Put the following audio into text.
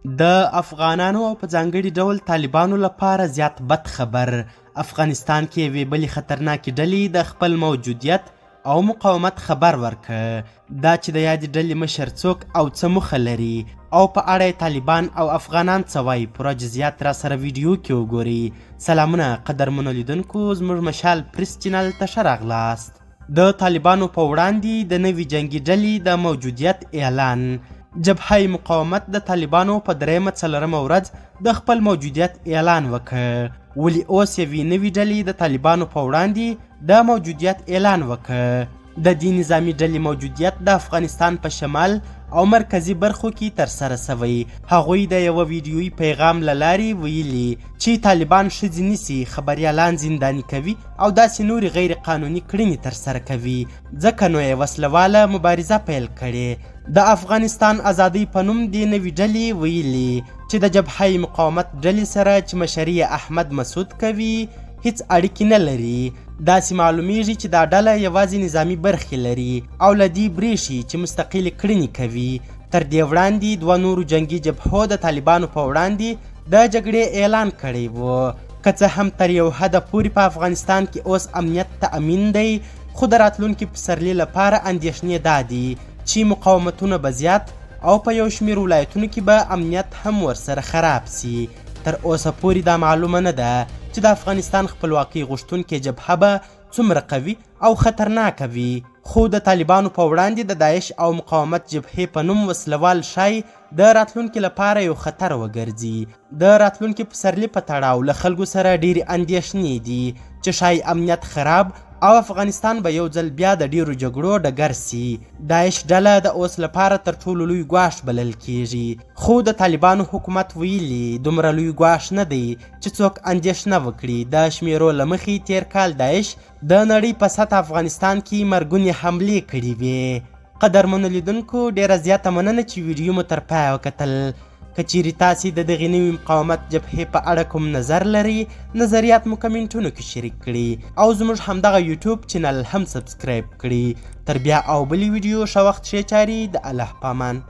د افغانانو او په ځانګړي ډول طالبانو لپاره زیات بد خبر. افغانستان کې یوې بلې خطرناکې ډلې د خپل موجودیت او مقاومت خبر ورکه. دا چې د یادې ډلې مشر څوک او څه موخه لري او په اړه یې طالبان او افغانان څه وایي، پوره جزئیات را سره ویډیو کې وګورئ. سلامونه قدرمنو لیدونکو، زموږ مشال پریس چینل ته ښه راغلاست. د طالبانو په وړاندې د نوې جنگي ډلې د موجودیت اعلان. جبهه مقاومت د طالبانو په 3 ورځ د خپل موجودیت اعلان وکړ. ولې اوس یوې نوې ډلې د طالبانو په وړاندې د موجودیت اعلان وکړ؟ د دې نظامي ډلې موجودیت د افغانستان په شمال او مرکزي برخو کې ترسره شوی. هغوی د یوه ویډیویي پیغام له لارې ویلي چې طالبان ښځې نیسي، خبریالان زنداني کوي او داسې نورې غیر قانوني کړنې ترسره کوي. ځکه نو یې وسلواله مبارزه پیل کړې. د افغانستان ازادۍ په نوم دې نوې ډلې ویلي چې د جبهه مقاومت ډلې سره چې مشري احمد مسعود کوي هیڅ اړیکې نه لري. داسې معلومیږي چې دا ډله یوازې نظامی برخې لري او له دې برېښي چې مستقلې کړنې کوي. تر دې وړاندې 2 نورو جنگي جبهو د طالبانو په وړاندې د جګړې اعلان کړی و. که څه هم تر یو حده پورې په افغانستان کې اوس امنیت تأمین دی، خو د راتلونکي پسرلي لپاره اندېښنې دا دي چې مقاومتونه به زیات او په یو شمېر ولایتونو کې به امنیت هم ورسره خراب سي. تر اوسه پورې دا معلومه نه ده چې د افغانستان خپلواکۍ غوښتونکې جبهه به څومره قوي او خطرناکه وي. خو د طالبانو په وړاندې د داعش او مقاومت جبهې په نوم وسلوال شای د راتلونکي لپاره یو خطر وګرځي. د راتلونکي پسرلي په تړاو له خلکو سره ډېرې اندېښنې دي چې شای امنیت خراب او افغانستان به یو ځل بیا د ډیرو جګړو ډګر سي. داعش ډله د اوس لپاره تر ټولو لوی ګواښ بلل کیږي، خو د طالبانو حکومت ویلي دومره لوی ګواښ نه دی چې څوک اندېښنه وکړي. د شمیرو له مخې تیر کال داعش د نړۍ په سطح افغانستان کې مرګونې حملې کړې وې. قدرمنو لیدونکو، ډیره زیاته مننه چې ویډیو مو تر پایه وکتل. که چیرې تاسې د دغې نوې مقاومت جبهې په اړه کوم نظر لرئ، نظریات مو کمنټونو کې شریک کړي او زموږ همدغه یوټیوب چینل هم سبسکرایب کړي. تر بیا او بلې ویډیو ښه وخت ښې چارې، د الله په امان.